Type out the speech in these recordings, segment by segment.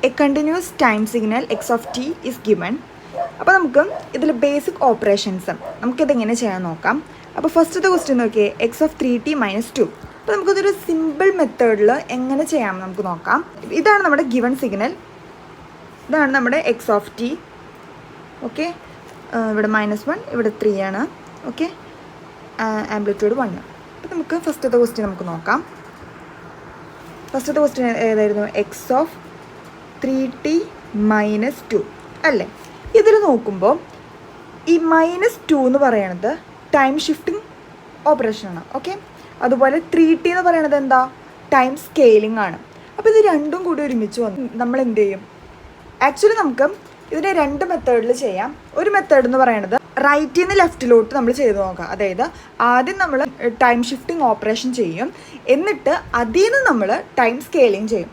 A continuous time signal X of T is given. അപ്പോൾ നമുക്ക് ഇതിൽ ബേസിക് ഓപ്പറേഷൻസ് നമുക്കിതെങ്ങനെ ചെയ്യാൻ നോക്കാം. അപ്പോൾ ഫസ്റ്റത്തെ ക്വസ്റ്റ്യൻ നോക്കിയേ, എക്സ് ഓഫ് 3t - 2. അപ്പോൾ നമുക്കിതൊരു സിമ്പിൾ മെത്തേഡിൽ എങ്ങനെ ചെയ്യാം നമുക്ക് നോക്കാം. ഇതാണ് നമ്മുടെ ഗിവൺ സിഗ്നൽ, ഇതാണ് നമ്മുടെ എക്സ് ഓഫ് ടി. ഓക്കെ, ഇവിടെ -1, ഇവിടെ 3 ആണ്. Okay, amplitude 1. അപ്പോൾ നമുക്ക് ഫസ്റ്റത്തെ ക്വസ്റ്റ്യൻ നമുക്ക് നോക്കാം. ഫസ്റ്റത്തെ ക്വസ്റ്റ്യൻ ഏതായിരുന്നു? എക്സ് ഓഫ് 3t - 2 അല്ലേ. ഇതിൽ നോക്കുമ്പോൾ ഈ -2 എന്ന് പറയണത് ടൈം ഷിഫ്റ്റിംഗ് ഓപ്പറേഷനാണ്. ഓക്കെ, അതുപോലെ 3t എന്ന് പറയണത് എന്താ? ടൈം സ്കെയിലിംഗ് ആണ്. അപ്പോൾ ഇത് രണ്ടും കൂടി ഒരുമിച്ച് വന്നു നമ്മൾ എന്ത് ചെയ്യും? ആക്ച്വലി നമുക്ക് ഇതിനെ 2 മെത്തേഡിൽ ചെയ്യാം. ഒരു മെത്തേഡ് എന്ന് പറയുന്നത് റൈറ്റിൽ നിന്ന് ലെഫ്റ്റിലോട്ട് നമ്മൾ ചെയ്ത് നോക്കാം. അതായത് ആദ്യം നമ്മൾ ടൈം ഷിഫ്റ്റിംഗ് ഓപ്പറേഷൻ ചെയ്യും, എന്നിട്ട് അതിൽ നിന്ന് നമ്മൾ ടൈം സ്കെയിലിംഗ് ചെയ്യും.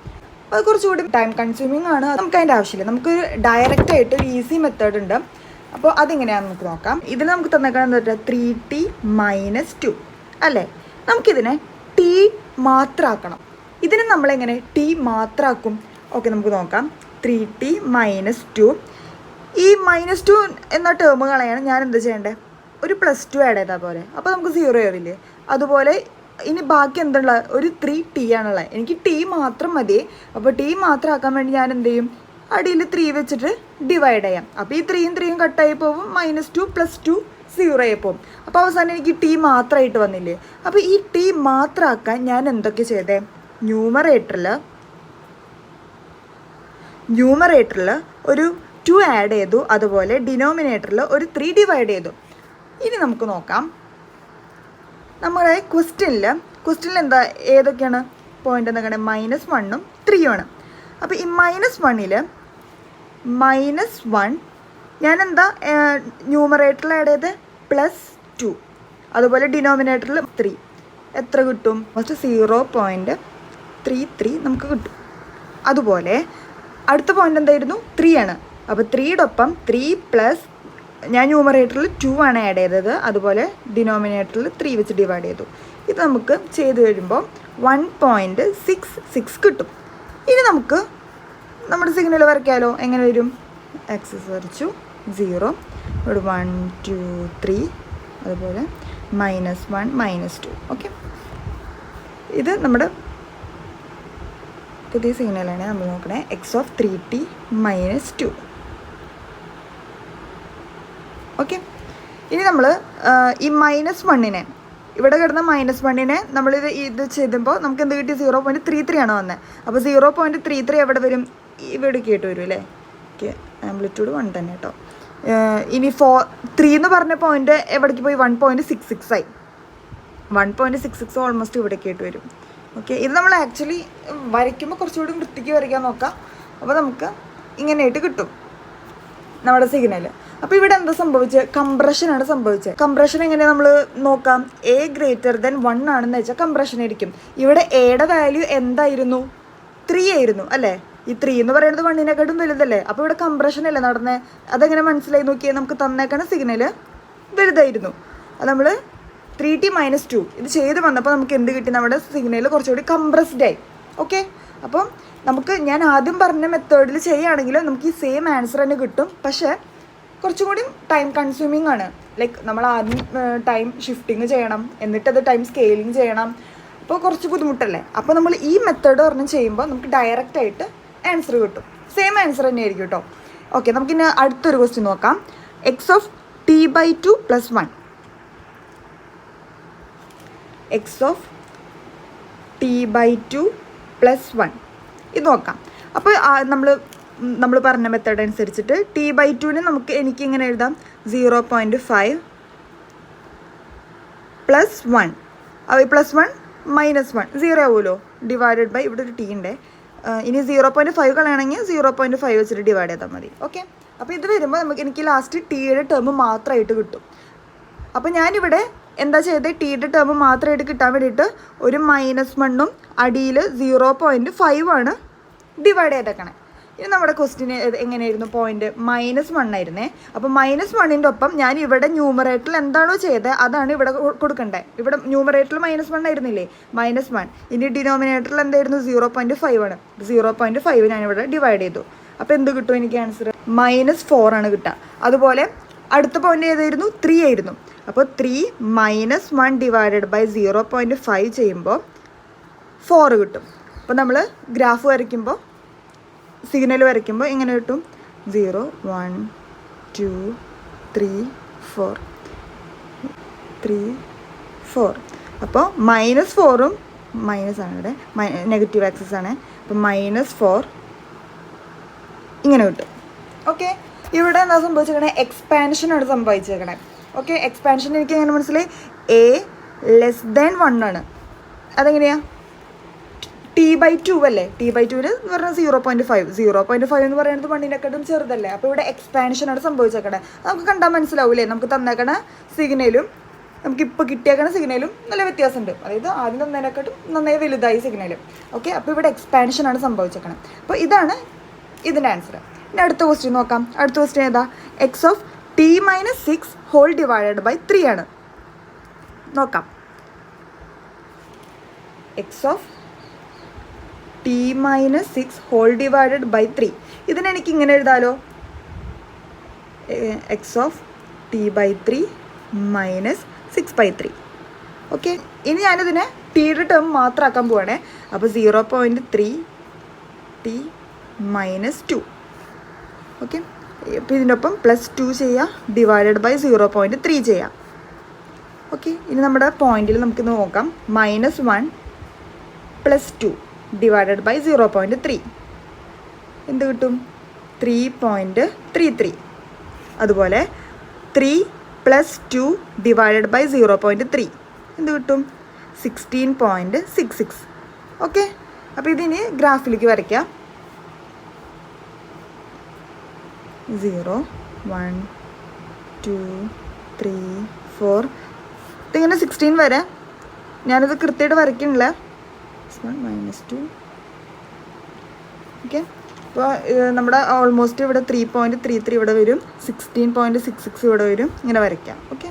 അത് കുറച്ചുകൂടി ടൈം കൺസ്യൂമിങ് ആണ്, നമുക്ക് അതിൻ്റെ ആവശ്യമില്ല. നമുക്ക് ഡയറക്റ്റ് ആയിട്ട് ഒരു ഈസി മെത്തേഡ് ഉണ്ട്. അപ്പോൾ അതിങ്ങനെയാണെന്ന് നമുക്ക് നോക്കാം. ഇതിൽ നമുക്ക് തന്നേക്കണം 3t - 2 അല്ലേ. നമുക്കിതിനെ t മാത്രമാക്കണം. ഇതിന് നമ്മളെങ്ങനെ t മാത്രമാക്കും? ഓക്കെ, നമുക്ക് നോക്കാം. 3t - 2. ഈ -2 എന്ന ടേം കളയാണ് ഞാൻ എന്ത് ചെയ്യേണ്ടത്? ഒരു +2 ആഡ് ചെയ്താൽ പോലെ. അപ്പോൾ നമുക്ക് 0 ആവില്ലേ. അതുപോലെ ഇനി ബാക്കി എന്തുള്ള ഒരു 3t ആണുള്ളത്. എനിക്ക് t മാത്രം മതി. അപ്പോൾ t മാത്രം ആക്കാൻ വേണ്ടി ഞാൻ എന്ത് ചെയ്യും? അടിയിൽ 3 വെച്ചിട്ട് ഡിവൈഡ് ചെയ്യാം. അപ്പോൾ ഈ 3യും 3യും കട്ടായി പോകും. -2 + 2 0 ആയി പോകും. അപ്പോൾ അവസാനം എനിക്ക് t മാത്രമായിട്ട് വന്നില്ലേ. അപ്പോൾ ഈ t മാത്രമാക്കാൻ ഞാൻ എന്തൊക്കെ ചെയ്തേ? ന്യൂമറേറ്ററിൽ ഒരു 2 ആഡ് ചെയ്തു, അതുപോലെ ഡിനോമിനേറ്ററിൽ ഒരു 3 ഡിവൈഡ് ചെയ്തു. ഇനി നമുക്ക് നോക്കാം. നമ്മുടെ ക്വസ്റ്റ്യനിൽ എന്താ ഏതൊക്കെയാണ് പോയിന്റ് എന്നൊക്കെ? -1ഉം 3യുമാണ്. അപ്പോൾ ഈ -1ൽ -1 ഞാൻ എന്താ ന്യൂമറേറ്ററിൽ ആഡ് ചെയ്ത് +2, അതുപോലെ ഡിനോമിനേറ്ററിൽ 3. എത്ര കിട്ടും? ഫസ്റ്റ് 0.33 നമുക്ക് കിട്ടും. അതുപോലെ അടുത്ത പോയിന്റ് എന്തായിരുന്നു? 3 ആണ്. അപ്പോൾ 3യുടെ ഒപ്പം 3 + ഞാൻ ന്യൂമറേറ്ററിൽ 2 ആണ് ആഡ് ചെയ്തത്, അതുപോലെ ഡിനോമിനേറ്ററിൽ 3 വെച്ച് ഡിവൈഡ് ചെയ്തു. ഇത് നമുക്ക് ചെയ്ത് കഴിയുമ്പോൾ 1.66 കിട്ടും. ഇനി നമുക്ക് നമ്മുടെ സിഗ്നൽ വരയ്ക്കാമല്ലോ. എങ്ങനെ വരും? ആക്സിസ് വരച്ചു, 0, ഇവിടെ 1 2 3, അതുപോലെ -1 -2. ഓക്കെ, ഇത് നമ്മുടെ പുതിയ സിഗ്നലാണ് നമ്മൾ നോക്കണേ. X of 3t - 2. ഓക്കെ, ഇനി നമ്മൾ ഈ -1നെ ഇവിടെ കിടന്ന -1നെ നമ്മളിത് ചെയ്തുമ്പോൾ നമുക്ക് എന്ത് കിട്ടി? 0.33 ആണ് വന്നത്. അപ്പോൾ 0.33 എവിടെ വരും? ഇവിടെ കേട്ട് വരും അല്ലേ. ഓക്കെ, ആംപ്ലിറ്റ്യൂഡ് 1 തന്നെ കേട്ടോ. ഇനി 3 എന്ന് പറഞ്ഞ പോയിന്റ് എവിടേക്ക് പോയി? 1.66 ആയി. 1.66 ഓൾമോസ്റ്റ് ഇവിടെ കേട്ട് വരും. ഓക്കെ, ഇത് നമ്മൾ ആക്ച്വലി വരയ്ക്കുമ്പോൾ കുറച്ചുകൂടി വൃത്തിക്ക് വരയ്ക്കാൻ നോക്കാം. അപ്പോൾ നമുക്ക് ഇങ്ങനെയായിട്ട് കിട്ടും നമ്മുടെ സിഗ്നൽ. അപ്പോൾ ഇവിടെ എന്താ സംഭവിച്ചത്? കംപ്രഷനാണ് സംഭവിച്ചത്. കംപ്രഷൻ എങ്ങനെ നമ്മൾ നോക്കാം? a > 1 ആണെന്ന് വെച്ചാൽ കംപ്രഷൻ ആയിരിക്കും. ഇവിടെ എയുടെ വാല്യൂ എന്തായിരുന്നു? 3 ആയിരുന്നു അല്ലേ. ഈ 3 എന്ന് പറയുന്നത് 1നെക്കാട്ടും വലുതല്ലേ. അപ്പോൾ ഇവിടെ കംപ്രഷൻ അല്ലേ നടന്നത്. അതെങ്ങനെ മനസ്സിലായി നോക്കിയാൽ നമുക്ക് തന്നേക്കണ സിഗ്നൽ വലുതായിരുന്നു. അത് നമ്മൾ 3t - 2 ഇത് ചെയ്ത് വന്നപ്പോൾ നമുക്ക് എന്ത് കിട്ടി? നമ്മുടെ സിഗ്നൽ കുറച്ചുകൂടി കംപ്രസ്ഡ് ആയി. ഓക്കെ, അപ്പം നമുക്ക് ഞാൻ ആദ്യം പറഞ്ഞ മെത്തേഡിൽ ചെയ്യുകയാണെങ്കിൽ നമുക്ക് ഈ സെയിം ആൻസർ തന്നെ കിട്ടും. പക്ഷേ കുറച്ചും കൂടി ടൈം കൺസ്യൂമിങ് ആണ്. ലൈക്ക് നമ്മൾ ആദ്യം ടൈം ഷിഫ്റ്റിങ് ചെയ്യണം, എന്നിട്ടത് ടൈം സ്കെയിലിംഗ് ചെയ്യണം. അപ്പോൾ കുറച്ച് ബുദ്ധിമുട്ടല്ലേ. അപ്പോൾ നമ്മൾ ഈ മെത്തേഡ് പറഞ്ഞ് ചെയ്യുമ്പോൾ നമുക്ക് ഡയറക്റ്റ് ആയിട്ട് ആൻസർ കിട്ടും. സെയിം ആൻസർ തന്നെ ആയിരിക്കും കേട്ടോ. ഓക്കെ, നമുക്കിനി അടുത്തൊരു ക്വസ്റ്റ്യൻ നോക്കാം. X of t/2 + 1. X of t/2 + 1 ഇത് നോക്കാം. അപ്പോൾ നമ്മൾ പറഞ്ഞ മെത്തേഡ് അനുസരിച്ചിട്ട് t/2ന് എനിക്ക് ഇങ്ങനെ എഴുതാം 0.5 + 1. +1 - 1 0 ആവുമല്ലോ. ഡിവൈഡഡ് ബൈ ഇവിടെ ഒരു t ഉണ്ട്. ഇനി 0.5 കളയാണെങ്കിൽ 0.5 വെച്ചിട്ട് ഡിവൈഡ് ചെയ്താൽ മതി. ഓക്കെ, അപ്പോൾ ഇത് വരുമ്പോൾ എനിക്ക് ലാസ്റ്റ് ടിയുടെ ടേം മാത്രമായിട്ട് കിട്ടും. അപ്പോൾ ഞാനിവിടെ എന്താ ചെയ്തത്? ടിയുടെ ടേം മാത്രമായിട്ട് കിട്ടാൻ വേണ്ടിയിട്ട് ഒരു -1ഉം അടിയിൽ 0.5 ആണ് ഡിവൈഡ് ചെയ്തേക്കണേ. ഇനി നമ്മുടെ ക്വസ്റ്റിന് എങ്ങനെയായിരുന്നു പോയിന്റ് -1 ആയിരുന്നേ. അപ്പോൾ -1ൻ്റെ ഒപ്പം ഞാൻ ഇവിടെ ന്യൂമറേറ്ററിൽ എന്താണോ ചെയ്തത് അതാണ് ഇവിടെ കൊടുക്കണ്ടേ. ഇവിടെ ന്യൂമറേറ്ററിൽ -1 ആയിരുന്നില്ലേ, -1. ഇനി ഡിനോമിനേറ്ററിൽ എന്തായിരുന്നു 0.5 ആണ്. 0.5 ഞാനിവിടെ ഡിവൈഡ് ചെയ്തു. അപ്പോൾ എന്ത് കിട്ടും എനിക്ക് ആൻസർ? -4 ആണ് കിട്ടുക. അതുപോലെ അടുത്ത പോയിന്റ് ഏതായിരുന്നു? 3 ആയിരുന്നു. അപ്പോൾ 3 - 1 ഡിവൈഡഡ് ബൈ 0.5 ചെയ്യുമ്പോൾ 4 കിട്ടും. അപ്പോൾ നമ്മൾ ഗ്രാഫ് വരയ്ക്കുമ്പോൾ സിഗ്നൽ വരയ്ക്കുമ്പോൾ എങ്ങനെ കിട്ടും? 0 1 2 3 4 3 4. അപ്പോൾ -4ഉം മൈനസാണ്, ഇവിടെ നെഗറ്റീവ് ആക്സിസ് ആണ്. അപ്പോൾ -4 ഇങ്ങനെ കിട്ടും. ഓക്കെ, ഇവിടെ എന്താ സംഭവിച്ചേക്കണേ? എക്സ്പാൻഷനാണ് സംഭവിച്ചേക്കണേ. ഓക്കെ, എക്സ്പാൻഷൻ എനിക്ക് എങ്ങനെ മനസ്സിലായി? a<1 ആണ്. അതെങ്ങനെയാണ്? t/2 അല്ലേ? t/2 എന്ന് പറഞ്ഞാൽ 0.5. 0.5 എന്ന് പറയുന്നത് 1നെക്കാട്ടും ചെറുതല്ലേ. അപ്പോൾ ഇവിടെ എക്സ്പാൻഷനാണ് സംഭവിച്ചേക്കണേ. നമുക്ക് കണ്ടാൽ മനസ്സിലാവൂലേ? നമുക്ക് തന്നേക്കണ സിഗ്നലും നമുക്കിപ്പോൾ കിട്ടിയേക്കണ സിഗ്നലും നല്ല വ്യത്യാസമുണ്ട്. അതായത് ആദ്യം തന്നതിനെക്കാട്ടും നന്നായി വലുതായി സിഗ്നലും. ഓക്കെ, അപ്പോൾ ഇവിടെ എക്സ്പാൻഷനാണ് സംഭവിച്ചേക്കണേ. അപ്പോൾ ഇതാണ് ഇതിൻ്റെ ആൻസർ. ഇനി അടുത്ത ക്വസ്റ്റ്യൻ നോക്കാം. അടുത്ത ക്വസ്റ്റ്യൻ ഏതാ? x(t - 6) ഡിവൈഡഡ് ബൈ 3 ആണ്. നോക്കാം. x(t - 6) divided by 3. ഇതിനെനിക്ക് ഇങ്ങനെ എഴുതാലോ, x(t/3 - 6/3). ഓക്കെ, ഇനി ഞാനിതിനെ ടീയുടെ ടേം മാത്രമാക്കാൻ പോവാണേ. അപ്പോൾ 0.3 t - 2. ഓക്കെ, അപ്പോൾ ഇതിൻ്റെ ഒപ്പം +2 ചെയ്യുക, ഡിവൈഡഡ് ബൈ 0.3 ചെയ്യാം. ഓക്കെ, ഇനി നമ്മുടെ പോയിന്റിൽ നമുക്ക് നോക്കാം. -1 + 2 ഡിവൈഡഡ് ബൈ 0.3 എന്ത് കിട്ടും? 3.33. അതുപോലെ 3 + 2 ഡിവൈഡഡ് ബൈ 0.3 എന്ത് കിട്ടും? 16.66. ഓക്കെ, അപ്പോൾ ഇതിന് ഗ്രാഫിലേക്ക് വരയ്ക്കാം. 0 1 2 3 4 ഇതിങ്ങനെ 16 വരെ. ഞാനത് കൃത്യമായിട്ട് വരയ്ക്കണില്ല. -2. ഓക്കെ, അപ്പോൾ നമ്മുടെ ഓൾമോസ്റ്റ് ഇവിടെ 3.33 ഇവിടെ വരും, 16.66 ഇവിടെ വരും. ഇങ്ങനെ വരയ്ക്കാം. ഓക്കെ,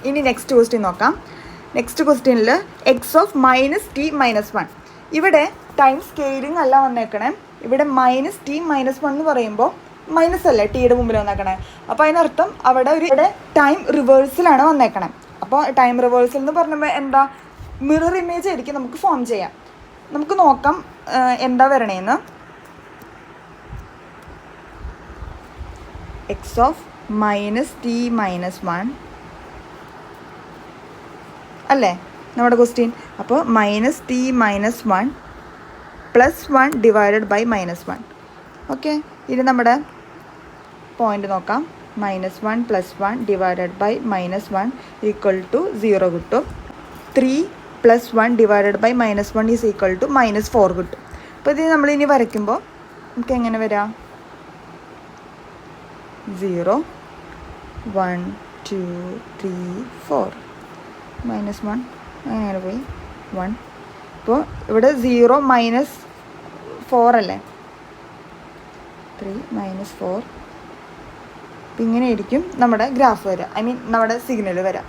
ഇനി നെക്സ്റ്റ് ക്വസ്റ്റ്യൻ നോക്കാം. നെക്സ്റ്റ് ക്വസ്റ്റ്യനിൽ x(-t - 1). ഇവിടെ ടൈം സ്കെയിലിംഗ് അല്ല വന്നേക്കണേ. ഇവിടെ -t - 1 എന്ന് പറയുമ്പോൾ മൈനസ് അല്ലേ ടീയുടെ മുമ്പിൽ വന്നേക്കണേ. അപ്പോൾ അതിനർത്ഥം അവിടെ ഇവിടെ ടൈം റിവേഴ്സിലാണ് വന്നേക്കണേ. അപ്പോൾ ടൈം റിവേഴ്സൽ എന്ന് പറഞ്ഞപ്പോൾ എന്താ? മിറർ ഇമേജ് ആയിരിക്കും നമുക്ക് ഫോം ചെയ്യാം. നമുക്ക് നോക്കാം എന്താ വരണേന്ന്. x(-t - 1) അല്ലേ നമ്മുടെ ക്വസ്റ്റ്യൻ. അപ്പോൾ -t - 1 +1 ഡിവൈഡഡ് ബൈ -1. ഓക്കെ, ഇനി നമ്മുടെ പോയിന്റ് നോക്കാം. -1 + 1 ഡിവൈഡഡ് ബൈ -1 = 0 കിട്ടും. 3 + 1 ഡിവൈഡഡ് ബൈ -1 = -4 കിട്ടും. അപ്പോൾ ഇത് നമ്മളിനി വരയ്ക്കുമ്പോൾ നമുക്ക് എങ്ങനെ വരാം? 0 1 2 3 4 -1 അങ്ങനെ പോയി 1. അപ്പോൾ ഇവിടെ 0 -4 അല്ലേ, 3 -4. അപ്പം ഇങ്ങനെയായിരിക്കും നമ്മുടെ ഗ്രാഫ് വരിക, ഐ മീൻ നമ്മുടെ സിഗ്നൽ വരാം.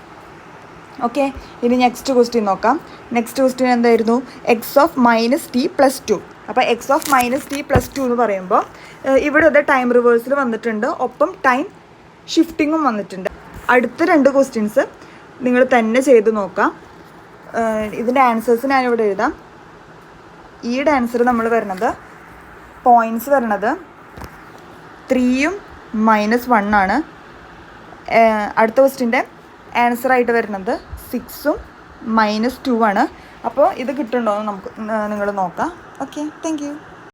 ഓക്കെ, ഇനി നെക്സ്റ്റ് ക്വസ്റ്റ്യൻ നോക്കാം. നെക്സ്റ്റ് ക്വസ്റ്റ്യൻ എന്തായിരുന്നു? x(-t + 2). അപ്പോൾ x(-t + 2) എന്ന് പറയുമ്പോൾ ഇവിടെ അത് ടൈം റിവേഴ്സിൽ വന്നിട്ടുണ്ട്, ഒപ്പം ടൈം ഷിഫ്റ്റിങ്ങും വന്നിട്ടുണ്ട്. അടുത്ത 2 ക്വസ്റ്റ്യൻസ് നിങ്ങൾ തന്നെ ചെയ്ത് നോക്കാം. ഇതിൻ്റെ ആൻസേഴ്സ് ഞാനിവിടെ എഴുതാം. ഈയുടെ ആൻസർ നമ്മൾ വരുന്നത് പോയിൻറ്റ്സ് വരുന്നത് 3ഉം -1 ആണ്. അടുത്ത ക്വസ്റ്റ്യൻ്റെ ആൻസറായിട്ട് വരുന്നത് 6ഉം -2 ആണ്. അപ്പോൾ ഇത് കിട്ടുന്നുണ്ടോ എന്ന് നിങ്ങൾ നോക്കാം. Okay, thank you.